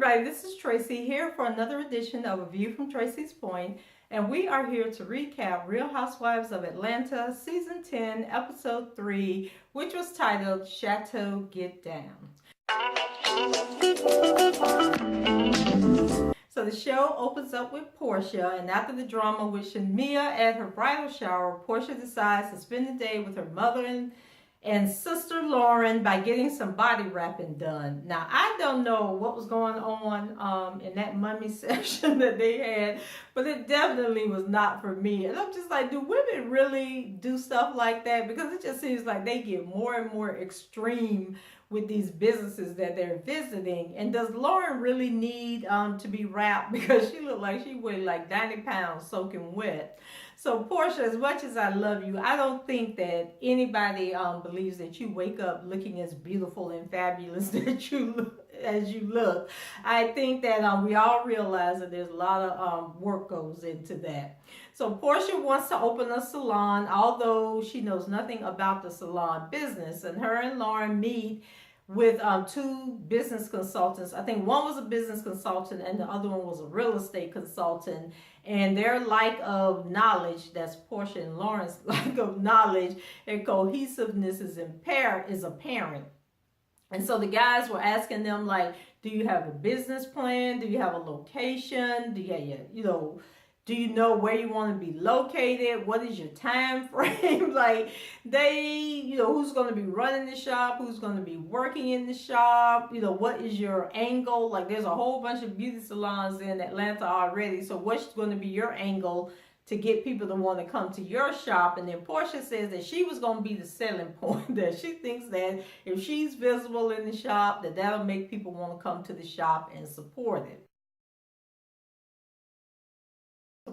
everybody, this is Tracy here for another edition of A View from Tracy's Point, and we are here to recap Real Housewives of Atlanta Season 10, Episode 3, which was titled Chateau Get Down. So the show opens up with Porsha, and after the drama with Shamia at her bridal shower, Porsha decides to spend the day with her mother and sister Lauren by getting some body wrapping done. Now, I don't know what was going on in that mummy session that they had, but it definitely was not for me. And I'm just like, do women really do stuff like that? Because it just seems like they get more and more extreme with these businesses that they're visiting. And does Lauren really need to be wrapped? Because she looked like she weighed like 90 pounds soaking wet. So Porsha, as much as I love you, I don't think that anybody believes that you wake up looking as beautiful and fabulous as you look. I think that we all realize that there's a lot of work goes into that. So Porsha wants to open a salon, although she knows nothing about the salon business. And her and Lauren meet with two business consultants. I think one was a business consultant and the other one was a real estate consultant. And their lack of knowledge, that's Porsha and Lauren's lack of knowledge and cohesiveness is apparent. And so the guys were asking them, like, do you have a business plan? Do you have a location? Do you know where you want to be located? What is your time frame? Like, who's going to be running the shop? Who's going to be working in the shop? What is your angle? Like, there's a whole bunch of beauty salons in Atlanta already. So what's going to be your angle to get people to want to come to your shop? And then Porsha says that she was going to be the selling point, that she thinks that if she's visible in the shop, that'll make people want to come to the shop and support it.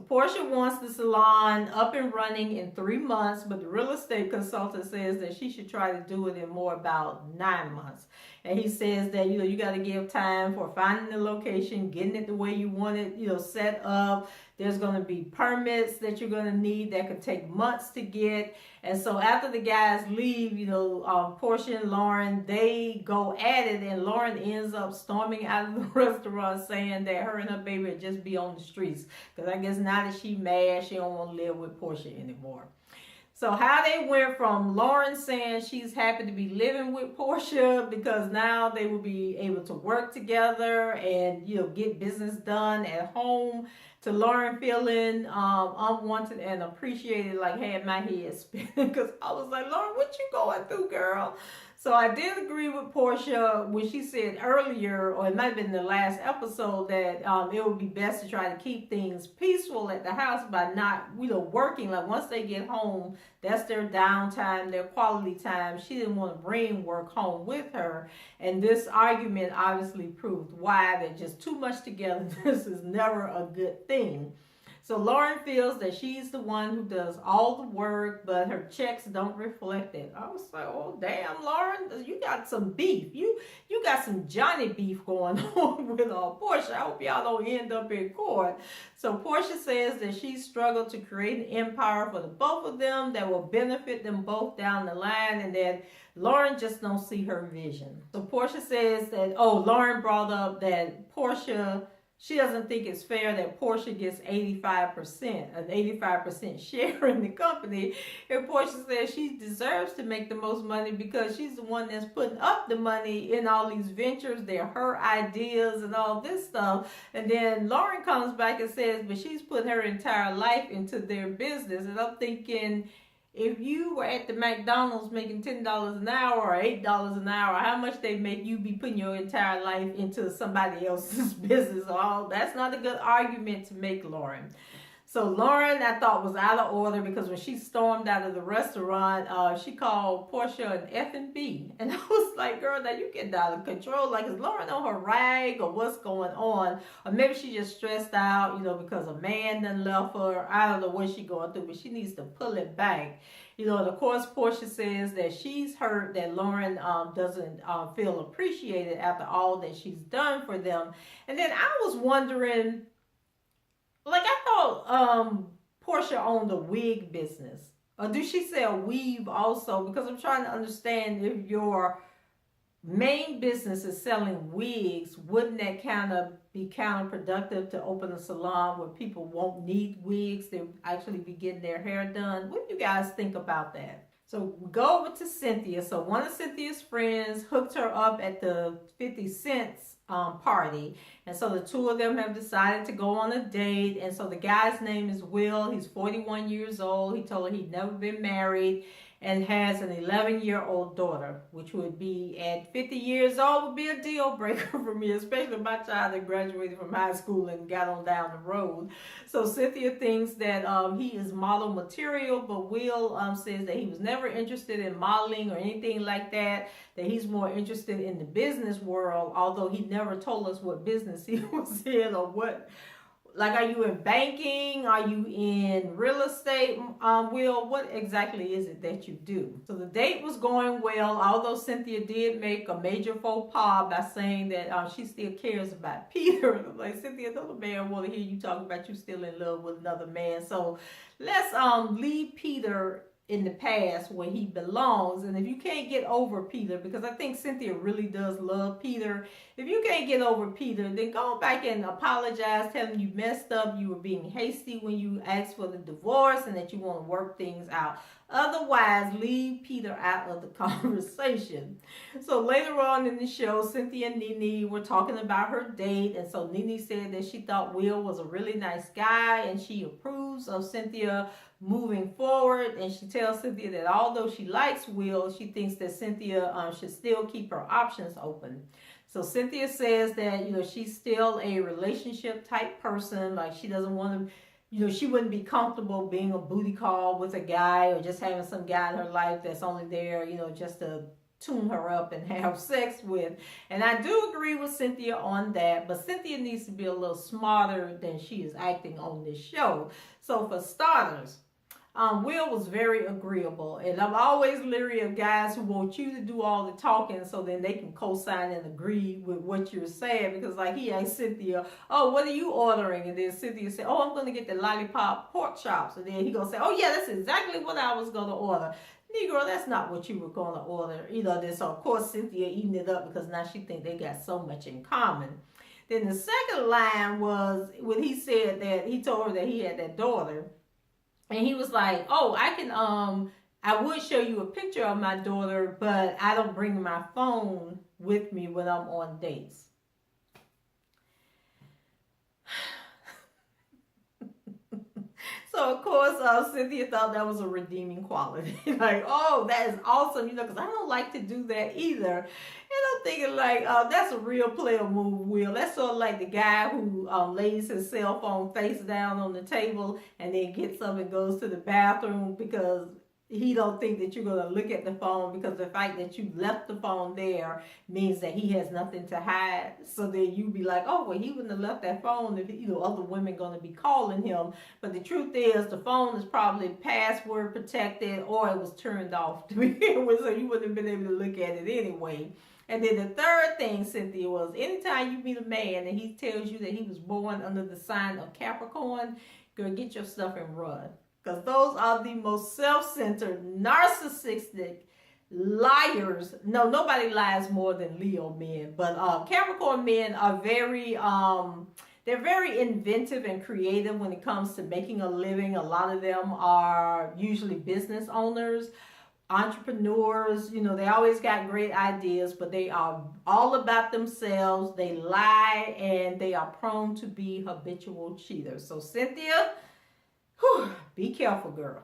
Porsha wants the salon up and running in 3 months, but the real estate consultant says that she should try to do it in more about 9 months. And he says that, you got to give time for finding the location, getting it the way you want it, set up. There's going to be permits that you're going to need that could take months to get. And so after the guys leave, Porsha and Lauren, they go at it, and Lauren ends up storming out of the restaurant saying that her and her baby would just be on the streets. Because I guess now that she's mad, she don't want to live with Porsha anymore. So how they went from Lauren saying she's happy to be living with Porsha because now they will be able to work together and get business done at home, to Lauren feeling unwanted and appreciated, like had my head spinning, because I was like, Lauren, what you going through, girl? So I did agree with Porsha when she said earlier, or it might have been the last episode, that it would be best to try to keep things peaceful at the house by not, working. Like, once they get home, that's their downtime, their quality time. She didn't want to bring work home with her. And this argument obviously proved why that just too much togetherness is never a good thing. So Lauren feels that she's the one who does all the work, but her checks don't reflect it. I was like, oh, damn, Lauren, you got some beef. You got some Johnny beef going on with Porsha. I hope y'all don't end up in court. So Porsha says that she struggled to create an empire for the both of them that will benefit them both down the line, and that Lauren just don't see her vision. So Porsha says that, Lauren brought up that Porsha, she doesn't think it's fair that Porsha gets 85%, an 85% share in the company. And Porsha says she deserves to make the most money because she's the one that's putting up the money in all these ventures. They're her ideas and all this stuff. And then Lauren comes back and says, but she's putting her entire life into their business. And I'm thinking, if you were at the McDonald's making $10 an hour or $8 an hour, how much they make you be putting your entire life into somebody else's business? That's not a good argument to make, Lauren. So Lauren, I thought, was out of order because when she stormed out of the restaurant, she called Porsha an F&B. And I was like, girl, now you get out of control. Like, is Lauren on her rag or what's going on? Or maybe she just stressed out, because a man done left her. I don't know what she's going through, but she needs to pull it back. And of course, Porsha says that she's hurt that Lauren doesn't feel appreciated after all that she's done for them. And then I was wondering, like, I thought Porsha owned a wig business. Or do she sell weave also? Because I'm trying to understand if your main business is selling wigs, wouldn't that kind of be counterproductive to open a salon where people won't need wigs? They'll actually be getting their hair done. What do you guys think about that? So we go over to Cynthia. So one of Cynthia's friends hooked her up at the 50 Cent's party. And so the two of them have decided to go on a date. And so the guy's name is Will. He's 41 years old. He told her he'd never been married and has an 11-year-old daughter, which would be at 50 years old would be a deal breaker for me, especially my child that graduated from high school and got on down the road. So Cynthia thinks that he is model material, but Will says that he was never interested in modeling or anything like that, that he's more interested in the business world, although he never told us what business he was in or what. Like, are you in banking? Are you in real estate? Will, what exactly is it that you do? So the date was going well, although Cynthia did make a major faux pas by saying that she still cares about Peter. And I'm like, Cynthia, another man want to hear you talk about you still in love with another man. So let's leave Peter in the past where he belongs. And if you can't get over Peter, because I think Cynthia really does love Peter, if you can't get over Peter, then go back and apologize, tell him you messed up, you were being hasty when you asked for the divorce, and that you want to work things out. Otherwise, leave Peter out of the conversation. So later on in the show, Cynthia and Nene were talking about her date, and so Nene said that she thought Will was a really nice guy, and she approves of Cynthia moving forward. And she tells Cynthia that although she likes Will, she thinks that Cynthia should still keep her options open. So Cynthia says that, she's still a relationship type person. Like, she doesn't want to, she wouldn't be comfortable being a booty call with a guy or just having some guy in her life that's only there, just to tune her up and have sex with. And I do agree with Cynthia on that, but Cynthia needs to be a little smarter than she is acting on this show. So for starters, Will was very agreeable, and I'm always leery of guys who want you to do all the talking so then they can co-sign and agree with what you're saying. Because like he asked Cynthia, oh, what are you ordering? And then Cynthia said, oh, I'm going to get the lollipop pork chops. And then he going to say, oh yeah, that's exactly what I was going to order. Negro, that's not what you were going to order. This, so of course Cynthia eating it up because now she think they got so much in common. Then the second line was when he said that he told her that he had that daughter. And he was like, oh, I would show you a picture of my daughter, but I don't bring my phone with me when I'm on dates. So, of course, Cynthia thought that was a redeeming quality. Like, oh, that is awesome, because I don't like to do that either. And I'm thinking, like, that's a real player move, Will. That's sort of like the guy who lays his cell phone face down on the table and then gets up and goes to the bathroom because he don't think that you're going to look at the phone, because the fact that you left the phone there means that he has nothing to hide. So then you be like, oh, well, he wouldn't have left that phone if, other women going to be calling him. But the truth is the phone is probably password protected or it was turned off to begin with, so you wouldn't have been able to look at it anyway. And then the third thing, Cynthia, was anytime you meet a man and he tells you that he was born under the sign of Capricorn, girl, get your stuff and run. Because those are the most self-centered, narcissistic liars. No, nobody lies more than Leo men. But Capricorn men are they're very inventive and creative when it comes to making a living. A lot of them are usually business owners, entrepreneurs. They always got great ideas, but they are all about themselves. They lie, and they are prone to be habitual cheaters. So Cynthia, be careful, girl.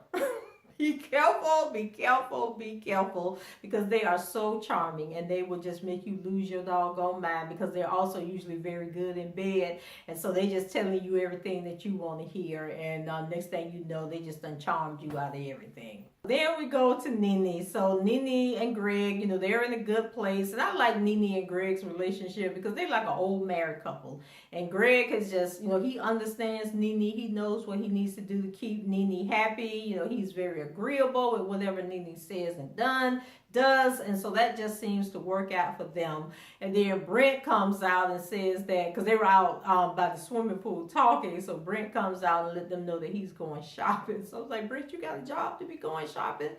Be careful, be careful, be careful, because they are so charming and they will just make you lose your doggone mind, because they're also usually very good in bed, and so they just telling you everything that you want to hear, and next thing you know, they just done charmed you out of everything. Then we go to Nene. So Nene and Greg, they're in a good place. And I like Nene and Greg's relationship because they're like an old married couple. And Greg is just, he understands Nene. He knows what he needs to do to keep Nene happy. He's very agreeable with whatever Nene says and does. And so that just seems to work out for them. And then Brent comes out and says that, because they were out by the swimming pool talking. So Brent comes out and let them know that he's going shopping. So I was like, Brent, you got a job to be going shopping?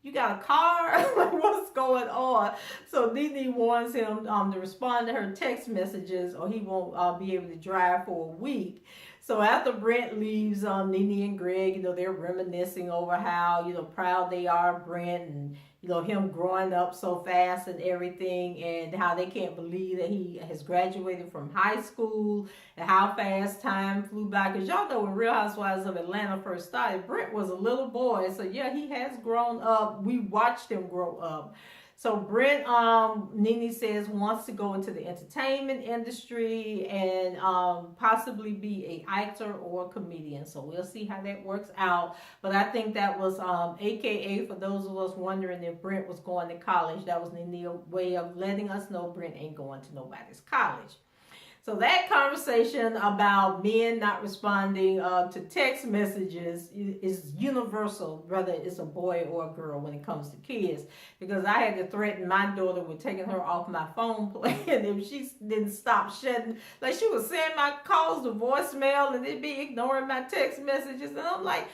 you got a car? Like, what's going on? So Nene warns him to respond to her text messages or he won't be able to drive for a week. So after Brent leaves, Nene and Greg, they're reminiscing over how, proud they are of Brent and, him growing up so fast and everything, and how they can't believe that he has graduated from high school and how fast time flew by. Because y'all know when Real Housewives of Atlanta first started, Brent was a little boy. So yeah, he has grown up. We watched him grow up. So Brent, Nene says, wants to go into the entertainment industry and possibly be an actor or a comedian. So we'll see how that works out. But I think that was AKA, for those of us wondering if Brent was going to college, that was Nene's way of letting us know Brent ain't going to nobody's college. So that conversation about men not responding to text messages is universal, whether it's a boy or a girl when it comes to kids. Because I had to threaten my daughter with taking her off my phone plan if she didn't stop shutting. Like, she was sending my calls to voicemail and they'd be ignoring my text messages. And I'm like,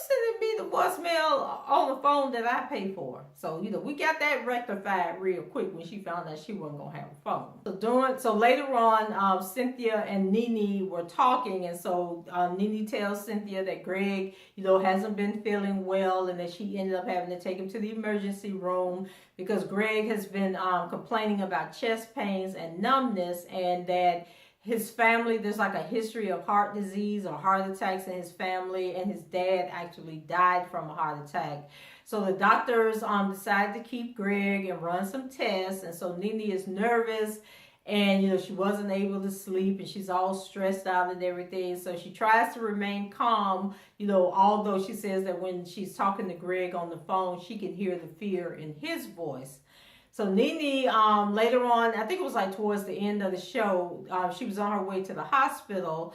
sending me the voicemail on the phone that I pay for. So, we got that rectified real quick when she found out she wasn't going to have a phone. So later on, Cynthia and Nene were talking, and so Nene tells Cynthia that Greg, hasn't been feeling well and that she ended up having to take him to the emergency room because Greg has been complaining about chest pains and numbness, and that his family, there's like a history of heart disease or heart attacks in his family, and his dad actually died from a heart attack. So the doctors decided to keep Greg and run some tests, and so Nene is nervous, and she wasn't able to sleep, and she's all stressed out and everything. So she tries to remain calm, although she says that when she's talking to Greg on the phone, she can hear the fear in his voice. So Nene, later on, I think it was like towards the end of the show, she was on her way to the hospital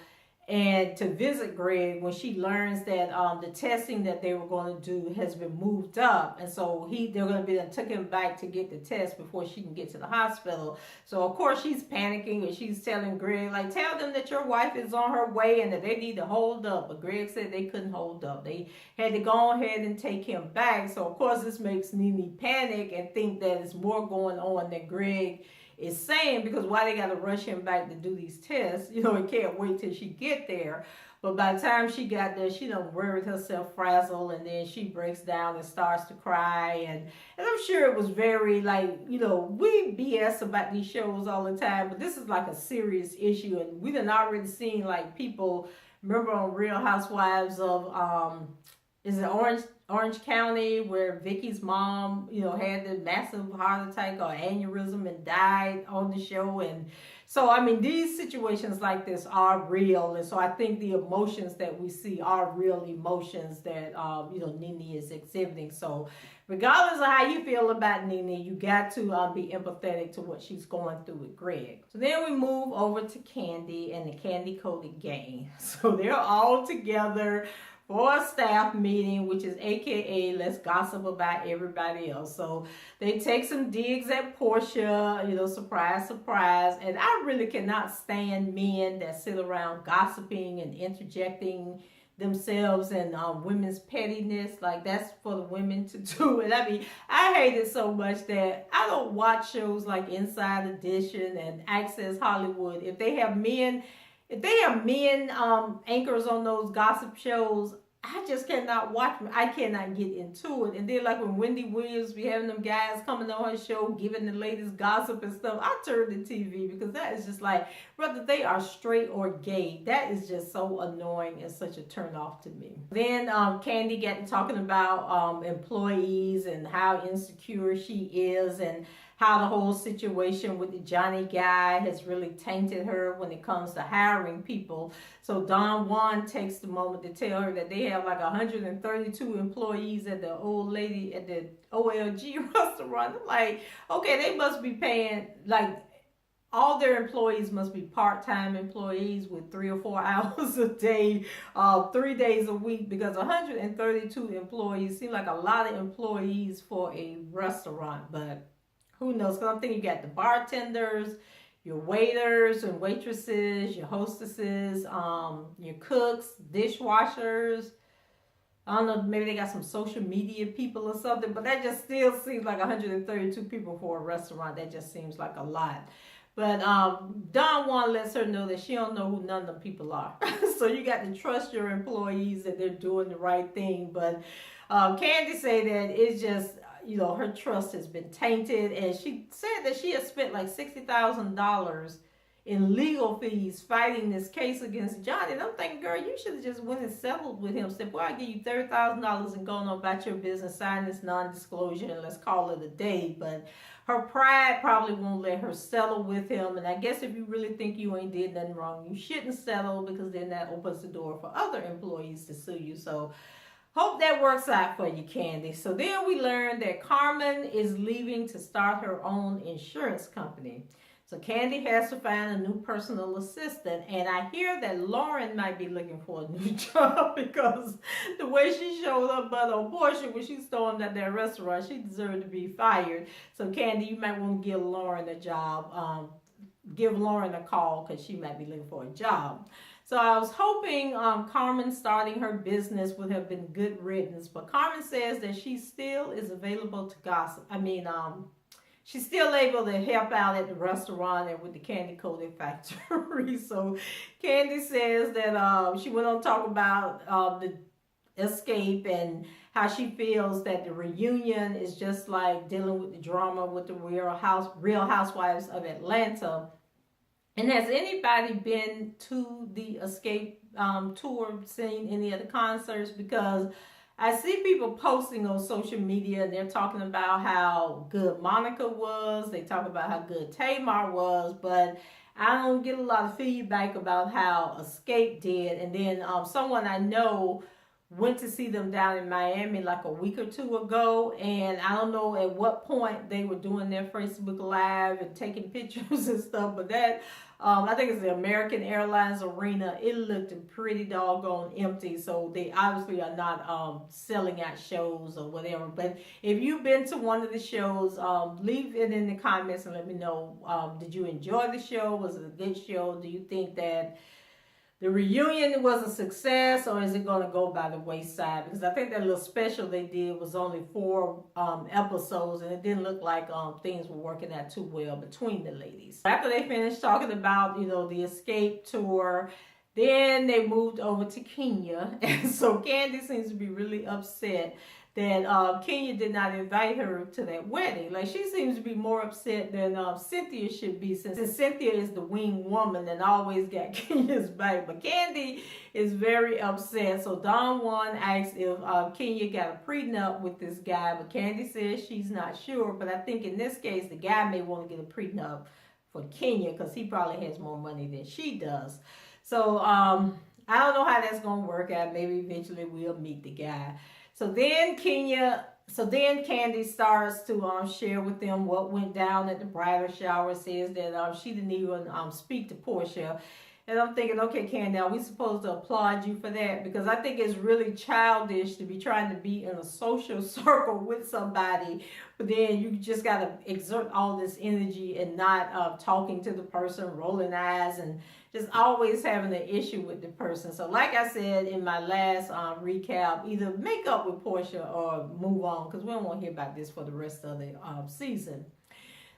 and to visit Greg when she learns that the testing that they were going to do has been moved up. And so they're going to be took him back to get the test before she can get to the hospital. So of course she's panicking and she's telling Greg, like, tell them that your wife is on her way and that they need to hold up. But Greg said they couldn't hold up. They had to go ahead and take him back. So of course this makes Nene panic and think that there's more going on than Greg is saying, because why they got to rush him back to do these tests, and can't wait till she get there. But by the time she got there, she done worried herself frazzled, and then she breaks down and starts to cry, and I'm sure it was very, like, we BS about these shows all the time, but this is like a serious issue, and we done already seen, like, people, remember on Real Housewives of is it Orange County, where Vicky's mom, had the massive heart attack or aneurysm and died on the show. And so, I mean, these situations like this are real. And so I think the emotions that we see are real emotions that, Nene is exhibiting. So regardless of how you feel about Nene, you got to be empathetic to what she's going through with Greg. So then we move over to Candy and the Candy Coated Gang. So they're all together for a staff meeting, which is AKA let's gossip about everybody else. So they take some digs at Porsha, surprise, surprise. And I really cannot stand men that sit around gossiping and interjecting themselves and women's pettiness. Like, that's for the women to do it. I mean, I hate it so much that I don't watch shows like Inside Edition and Access Hollywood. If they have men anchors on those gossip shows, I just cannot watch them. I cannot get into it. And then, like, when Wendy Williams be having them guys coming on her show giving the latest gossip and stuff, I turn the TV, because that is just like, whether they are straight or gay, that is just so annoying and such a turn off to me. Then Candy got talking about employees and how insecure she is, and how the whole situation with the Johnny guy has really tainted her when it comes to hiring people. So Don Juan takes the moment to tell her that they have like 132 employees at the old lady at the OLG restaurant. I'm like, okay, they must be paying, like, all their employees must be part-time employees with 3 or 4 hours a day, 3 days a week, because 132 employees seem like a lot of employees for a restaurant. But who knows? Because I'm thinking you got the bartenders, your waiters and waitresses, your hostesses, your cooks, dishwashers. I don't know, maybe they got some social media people or something, but that just still seems like 132 people for a restaurant. That just seems like a lot. But Don Juan lets her know that she don't know who none of them people are. So you got to trust your employees that they're doing the right thing. But Candy say that it's just, her trust has been tainted. And she said that she has spent like $60,000 in legal fees fighting this case against Johnny. And I'm thinking, girl, you should have just went and settled with him. Said, boy, I'll give you $30,000 and go on about your business, sign this non-disclosure, and let's call it a day. But her pride probably won't let her settle with him. And I guess if you really think you ain't did nothing wrong, you shouldn't settle, because then that opens the door for other employees to sue you. So hope that works out for you, Candy. So then we learned that Carmen is leaving to start her own insurance company. So Candy has to find a new personal assistant, and I hear that Lauren might be looking for a new job, because the way she showed up but on Porsha when she stormed at that restaurant, she deserved to be fired. So Candy, you might want to give Lauren a job. Give Lauren a call, because she might be looking for a job. So I was hoping Carmen starting her business would have been good riddance, but Carmen says that she still is available to gossip. She's still able to help out at the restaurant and with the candy coating factory. So Candy says that she went on to talk about the escape and how she feels that the reunion is just like dealing with the drama with the Real Housewives of Atlanta. And has anybody been to the escape tour, seen any of the concerts? Because I see people posting on social media, and they're talking about how good Monica was. They talk about how good Tamar was, but I don't get a lot of feedback about how Escape did. And then someone I know went to see them down in Miami like a week or two ago, and I don't know at what point they were doing their Facebook Live and taking pictures and stuff, but that I think it's the American Airlines Arena. It looked pretty doggone empty, so they obviously are not selling out shows or whatever. But if you've been to one of the shows, leave it in the comments and let me know. Did you enjoy the show? Was it a good show? Do you think that the reunion was a success, or is it going to go by the wayside? Because I think that little special they did was only 4 episodes, and it didn't look like things were working out too well between the ladies. After they finished talking about, the escape tour, then they moved over to Kenya. And so Candy seems to be really upset that Kenya did not invite her to that wedding. Like, she seems to be more upset than Cynthia should be, since Cynthia is the wing woman and always got Kenya's back. But Candy is very upset. So Don Juan asked if Kenya got a prenup with this guy, but Candy says she's not sure. But I think in this case, the guy may want to get a prenup for Kenya, because he probably has more money than she does. So I don't know how that's going to work out. Maybe eventually we'll meet the guy. So then Candy starts to share with them what went down at the bridal shower. Says that she didn't even speak to Porsha. And I'm thinking, okay, Candy, are we supposed to applaud you for that? Because I think it's really childish to be trying to be in a social circle with somebody, but then you just got to exert all this energy and not talking to the person, rolling eyes, and just always having an issue with the person. So like I said in my last recap, either make up with Porsha or move on, because we don't want to hear about this for the rest of the season.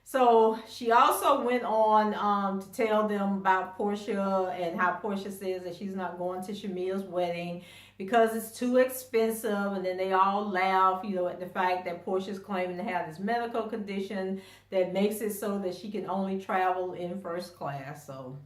So she also went on to tell them about Porsha and how Porsha says that she's not going to Shamia's wedding because it's too expensive. And then they all laugh, at the fact that Portia's claiming to have this medical condition that makes it so that she can only travel in first class. So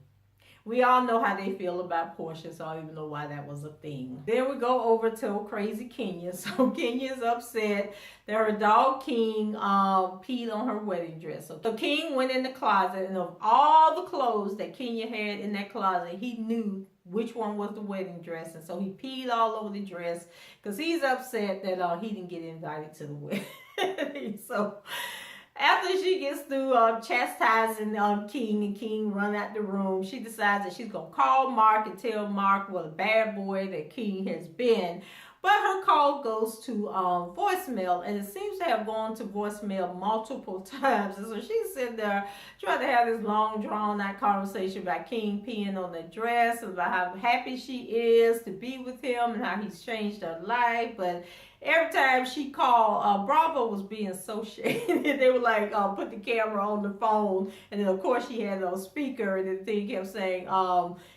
we all know how they feel about Porsha, so I don't even know why that was a thing. Then we go over to crazy Kenya. So Kenya's upset that her dog King peed on her wedding dress. So King went in the closet, and of all the clothes that Kenya had in that closet, he knew which one was the wedding dress. And so he peed all over the dress because he's upset that he didn't get invited to the wedding. So after she gets through chastising King, and King run out the room, she decides that she's going to call Mark and tell Mark what a bad boy that King has been. But her call goes to voicemail, and it seems to have gone to voicemail multiple times. And so she's sitting there trying to have this long, drawn-out conversation about King peeing on the dress, and about how happy she is to be with him and how he's changed her life. But every time she called, Bravo was being so shady. They were like, put the camera on the phone, and then of course she had it on speaker, and the thing kept saying,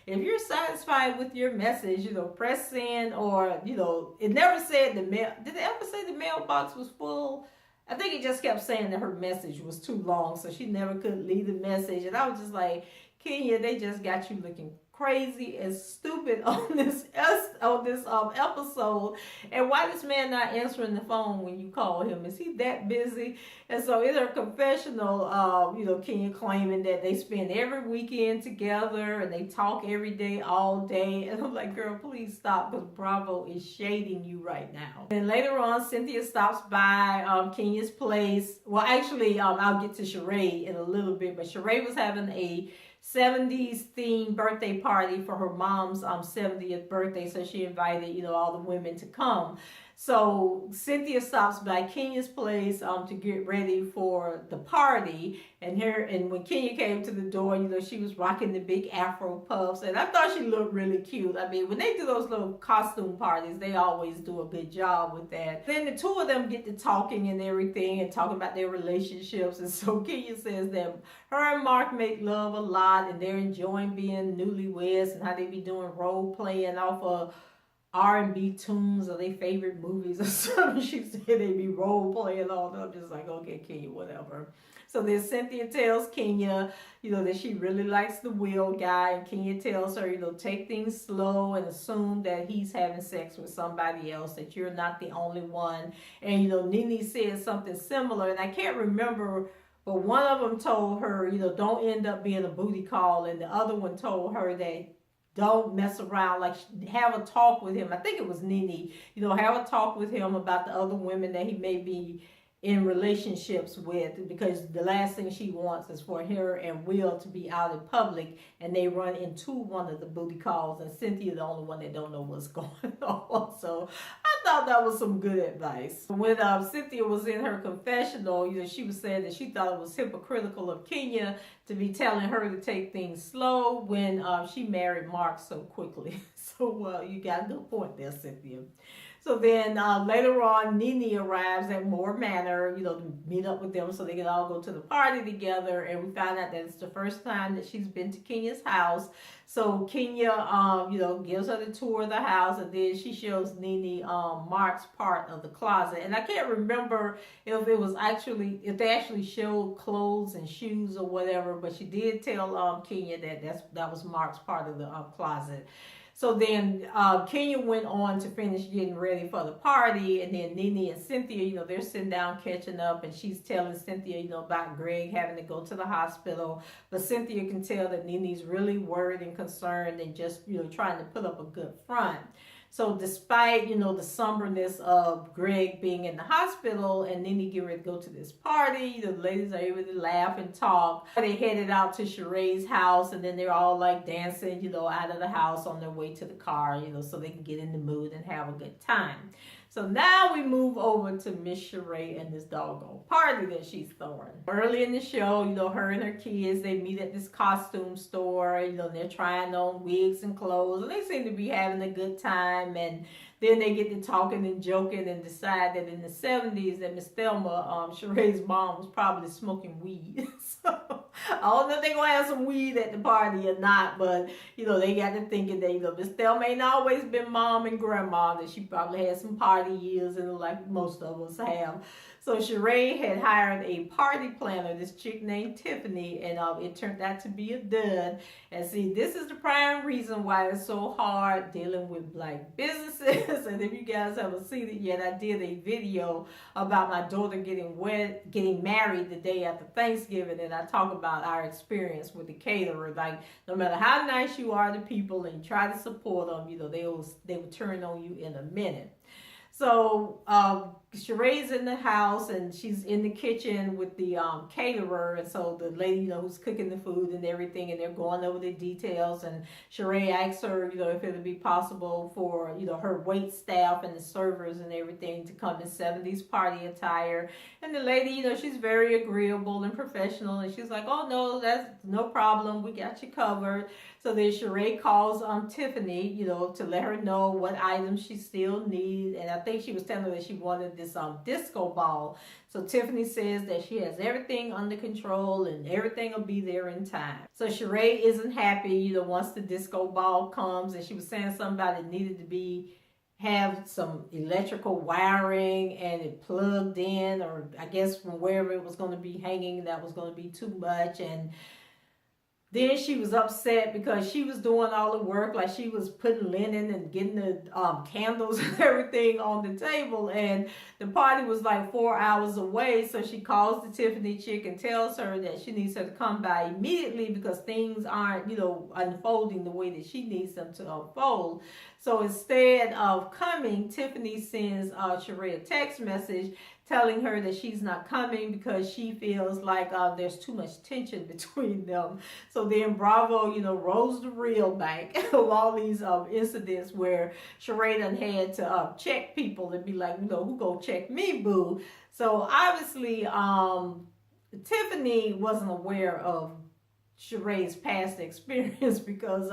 if you're satisfied with your message, press send, or, it never said the mail. Did it ever say the mailbox was full? I think it just kept saying that her message was too long, so she never could leave the message. And I was just like, Kenya, they just got you looking crazy and stupid on this episode. And why this man not answering the phone when you call him? Is he that busy? And so in her confessional, Kenya claiming that they spend every weekend together and they talk every day, all day. And I'm like, girl, please stop, because Bravo is shading you right now. And later on, Cynthia stops by Kenya's place. Well, actually, I'll get to Sheree in a little bit, but Sheree was having a 70s themed birthday party for her mom's 70th birthday, so she invited all the women to come. So Cynthia stops by Kenya's place to get ready for the party, and when Kenya came to the door, she was rocking the big afro puffs, and I thought she looked really cute. I mean, when they do those little costume parties, they always do a good job with that. Then the two of them get to talking and everything, and talking about their relationships, and so Kenya says that her and Mark make love a lot, and they're enjoying being newlyweds, and how they be doing role playing off of R&B tunes or their favorite movies or something. She said they be role playing all that. I'm just like, okay, Kenya, whatever. So then Cynthia tells Kenya, that she really likes the Will guy, and Kenya tells her, take things slow and assume that he's having sex with somebody else, that you're not the only one. And, Nene said something similar, and I can't remember, but one of them told her, don't end up being a booty call, and the other one told her that don't mess around, like have a talk with him. I think it was Nene, have a talk with him about the other women that he may be in relationships with, because the last thing she wants is for her and Will to be out in public and they run into one of the booty calls, and Cynthia the only one that don't know what's going on. So I thought that was some good advice. When Cynthia was in her confessional, she was saying that she thought it was hypocritical of Kenya to be telling her to take things slow when she married Mark so quickly. So you got a good point there, Cynthia. So then later on, Nene arrives at Manor, to meet up with them so they can all go to the party together. And we found out that it's the first time that she's been to Kenya's house. So Kenya, gives her the tour of the house, and then she shows Nene Mark's part of the closet. And I can't remember if they actually showed clothes and shoes or whatever, but she did tell Kenya that was Mark's part of the closet. So then Kenya went on to finish getting ready for the party, and then Nene and Cynthia, they're sitting down catching up, and she's telling Cynthia, about Greg having to go to the hospital. But Cynthia can tell that Nene's really worried and concerned and just, trying to put up a good front. So despite, the somberness of Greg being in the hospital and Nene getting ready to go to this party, the ladies are able to laugh and talk. They headed out to Sheree's house, and then they're all like dancing, out of the house on their way to the car, so they can get in the mood and have a good time. So now we move over to Miss Sheree and this doggone party that she's throwing. Early in the show, her and her kids, they meet at this costume store. They're trying on wigs and clothes, and they seem to be having a good time. And then they get to talking and joking and decide that in the 70s that Miss Thelma, Sheree's mom, was probably smoking weed. So I don't know if they're going to have some weed at the party or not, but, they got to thinking that, Miss Thelma ain't always been mom and grandma, that she probably had some party years, and like most of us have. So Sheree had hired a party planner, this chick named Tiffany, and it turned out to be a dud. And see, this is the prime reason why it's so hard dealing with Black businesses. And if you guys haven't seen it yet, I did a video about my daughter getting married the day after Thanksgiving, and I talk about our experience with the caterer. Like, no matter how nice you are to people and you try to support them, they will turn on you in a minute. So Sheree's in the house and she's in the kitchen with the caterer, and so the lady, who's cooking the food and everything, and they're going over the details. And Sheree asks her, if it would be possible for her wait staff and the servers and everything to come in 70s party attire. And the lady, she's very agreeable and professional, and she's like, "Oh no, that's no problem. We got you covered." So then Sheree calls Tiffany, to let her know what items she still needs. And I think she was telling her that she wanted this disco ball. So Tiffany says that she has everything under control and everything will be there in time. So Sheree isn't happy, once the disco ball comes, and she was saying something about it needed to have some electrical wiring and it plugged in, or I guess from wherever it was going to be hanging, that was going to be too much. And then she was upset because she was doing all the work, like she was putting linen and getting the candles and everything on the table, and the party was like 4 hours away. So she calls the Tiffany chick and tells her that she needs her to come by immediately because things aren't, unfolding the way that she needs them to unfold. So instead of coming, Tiffany sends Sheree a text message telling her that she's not coming because she feels like there's too much tension between them. So then Bravo, rolls the reel back of all these incidents where Sheree done had to check people and be like, who go check me, boo? So obviously, Tiffany wasn't aware of Sheree's past experience because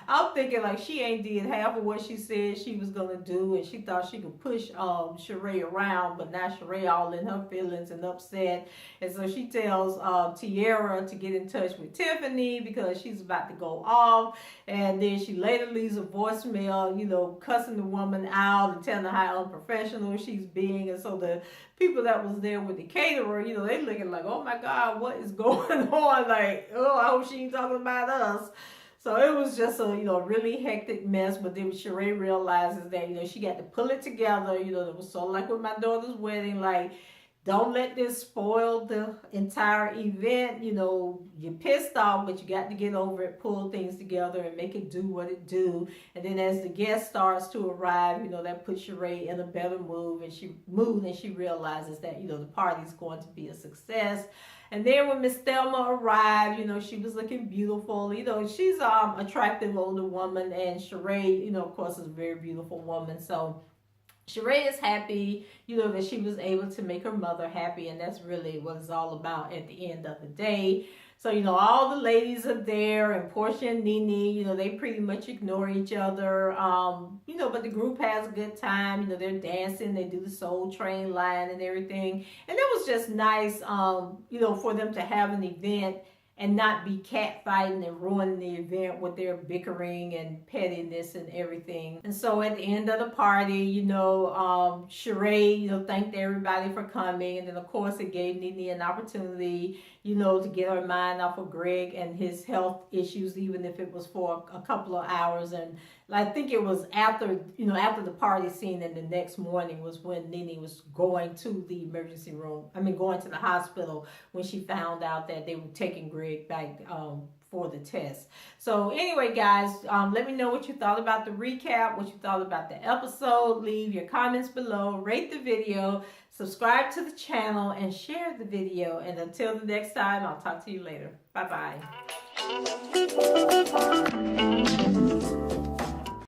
I'm thinking like she ain't did half of what she said she was gonna do, and she thought she could push Sheree around, but now Sheree all in her feelings and upset. And so she tells Tiara to get in touch with Tiffany because she's about to go off. And then she later leaves a voicemail, cussing the woman out and telling her how unprofessional she's being. And so the people that was there with the caterer, they looking like, "Oh my God, what is going on?" Like, "Oh, I hope she ain't talking about us." So it was just a, really hectic mess. But then Sheree realizes that, she got to pull it together. It was so like with my daughter's wedding, like, don't let this spoil the entire event. You're pissed off, but you got to get over it, pull things together, and make it do what it do. And then as the guest starts to arrive, that puts Sheree in a better mood, and she realizes that, the party's going to be a success. And then when Miss Thelma arrived, she was looking beautiful. She's an attractive older woman, and Sheree, of course, is a very beautiful woman. So Sheree is happy, that she was able to make her mother happy, and that's really what it's all about at the end of the day. So, all the ladies are there, and Porsha and Nene, they pretty much ignore each other, but the group has a good time. They're dancing, they do the Soul Train line and everything. And it was just nice, for them to have an event and not be catfighting and ruining the event with their bickering and pettiness and everything. And so at the end of the party, Sheree, thanked everybody for coming. And then, of course, it gave Nene an opportunity, to get her mind off of Greg and his health issues, even if it was for a couple of hours. And I think it was after the party scene, and the next morning was when Nene was going to the emergency room. Going to the hospital when she found out that they were taking Greg back for the test. So anyway, guys, let me know what you thought about the recap, what you thought about the episode. Leave your comments below, rate the video, subscribe to the channel, and share the video. And until the next time, I'll talk to you later. Bye-bye.